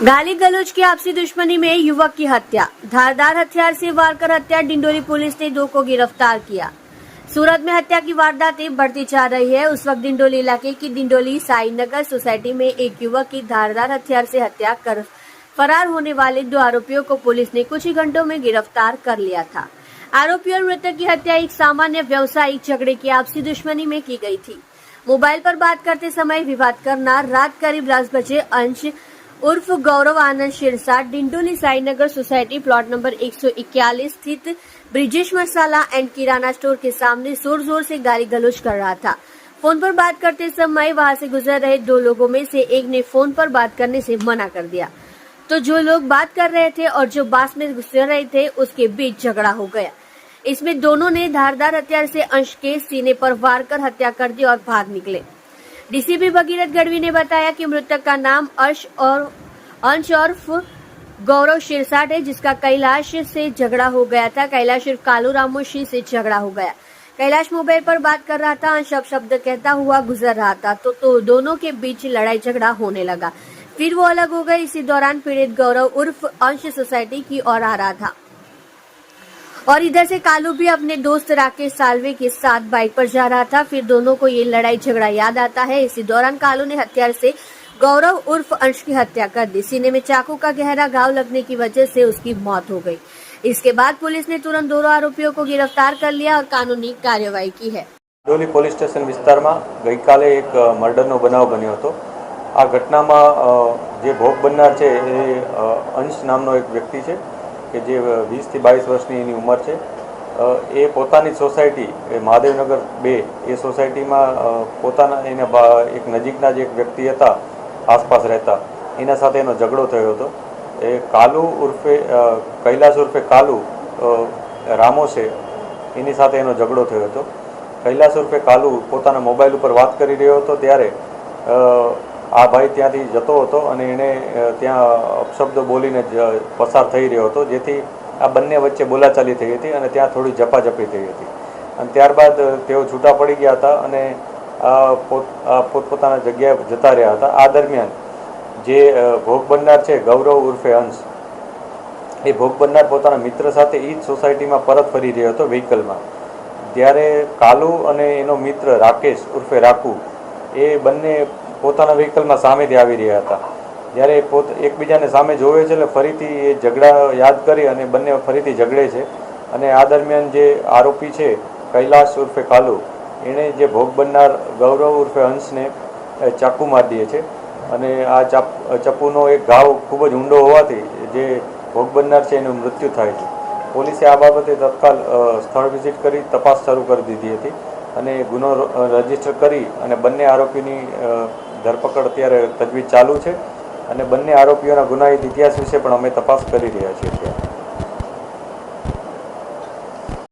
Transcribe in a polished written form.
गाली गलौज की आपसी दुश्मनी में युवक की हत्या, धारदार हथियार से वार कर हत्या। डिंडोली पुलिस ने 2 को गिरफ्तार किया। सूरत में हत्या की वारदातें बढ़ती जा रही है। उस वक्त डिंडोली इलाके की डिंडोली साईनगर सोसाइटी में एक युवक की धारदार हथियार से हत्या कर फरार होने वाले 2 आरोपियों को पुलिस ने कुछ ही घंटों में गिरफ्तार कर लिया था। आरोपी और मृतक की हत्या एक सामान्य व्यावसायिक झगड़े की आपसी दुश्मनी में की गई थी। मोबाइल पर बात करते समय विवाद करना। रात करीब 10 बजे अंश उर्फ Gaurav Anand Shirsat Dindoli Sainagar society plot number 141 स्थित ब्रिजेश मसाला एंड किराना स्टोर के सामने जोर जोर से गाली गलौज कर रहा था। फोन पर बात करते समय वहां से गुजर रहे 2 लोगों में से एक ने फोन पर बात करने से मना कर दिया, तो जो लोग बात कर रहे थे और जो बास में गुजर रहे थे उसके बीच झगड़ा हो गया। इसमें दोनों ने धारदार हथियार से अंश के सीने पर वार कर हत्या कर दी और भाग निकले। डीसीपी भगीरथ गढ़वी ने बताया कि मृतक का नाम अंश उर्फ गौरव शिरसाट है, जिसका कैलाश से झगड़ा हो गया था। कैलाश उर्फ कालू रामोशी से झगड़ा हो गया। कैलाश मोबाइल पर बात कर रहा था, अंश शब्द कहता हुआ गुजर रहा था, तो दोनों के बीच लड़ाई झगड़ा होने लगा। फिर वो अलग हो गए। इसी दौरान पीड़ित गौरव उर्फ अंश सोसाइटी की ओर आ रहा था और इधर से कालू भी अपने दोस्त राकेश सालवे के साथ बाइक पर जा रहा था। फिर दोनों को ये लड़ाई झगड़ा याद आता है। इसी दौरान कालू ने हथियार से गौरव उर्फ अंश की हत्या कर दी। सीने में चाकू का गहरा घाव लगने की वजह से उसकी मौत हो गई। इसके बाद पुलिस ने तुरंत दोनों आरोपियों को गिरफ्तार कर लिया और कानूनी कार्यवाही की है। डिंडोली પોલીસ સ્ટેશન વિસ્તારમાં ગઈકાલે એક મર્ડરનો બનાવ બન્યો હતો। આ ઘટનામાં જે ભોગ બનનાર છે એ અંશ નામનો એક વ્યક્તિ છે કે જે 20 થી 22 વર્ષની એની ઉંમર છે। એ પોતાની સોસાયટી મહાદેવનગર 2 એ સોસાયટીમાં પોતાના એને એક નજીકના જે એક વ્યક્તિ હતા આસપાસ રહેતા એના સાથે એનો ઝઘડો થયો હતો। એ કાલુ ઉર્ફે કૈલાશ ઉર્ફે કાલુ રામો છે એની સાથે એનો ઝઘડો થયો હતો। કૈલાશ ઉર્ફે કાલુ પોતાના મોબાઈલ ઉપર વાત કરી રહ્યો હતો ત્યારે આ ભાઈ ત્યાંથી જતો હતો અને એણે ત્યાં અપશબ્દો બોલીને પસાર થઈ રહ્યો હતો, જેથી આ બંને વચ્ચે બોલાચાલી થઈ હતી અને ત્યાં થોડી ઝપાઝપી થઈ હતી અને ત્યારબાદ તેઓ છૂટા પડી ગયા હતા અને પોતપોતાના જગ્યાએ જતા રહ્યા હતા। આ દરમિયાન જે ભોગ બનનાર છે ગૌરવ ઉર્ફે અંશ, એ ભોગ બનનાર પોતાના મિત્ર સાથે એ જ સોસાયટીમાં પરત ફરી રહ્યો હતો વ્હીકલમાં। ત્યારે કાલુ અને એનો મિત્ર રાકેશ ઉર્ફે રાખુ એ બંને પોતાના વ્હીકલમાં સામેથી આવી રહ્યા હતા। જ્યારે એકબીજાને સામે જોવે છે એટલે ફરીથી એ ઝઘડા યાદ કરી અને બંને ફરીથી ઝઘડે છે અને આ દરમિયાન જે આરોપી છે કૈલાશ ઉર્ફે કાલુ એણે જે ભોગ બનનાર ગૌરવ ઉર્ફે અંશને ચાકુ મારી દે છે અને આ ચાકુનો એક ઘાવ ખૂબ જ ઊંડો હોવાથી જે ભોગ બનનાર છે એનું મૃત્યુ થાય છે। પોલીસે આ બાબતે તત્કાલ સ્થળ વિઝિટ કરી તપાસ શરૂ કરી દીધી હતી અને ગુનો રજીસ્ટર કરી અને બંને આરોપીની ધરપકડ અત્યારે તજવીજ ચાલુ છે અને બંને આરોપીઓના ગુનાહિત ઇતિહાસ વિશે પણ અમે તપાસ કરી રહ્યા છીએ।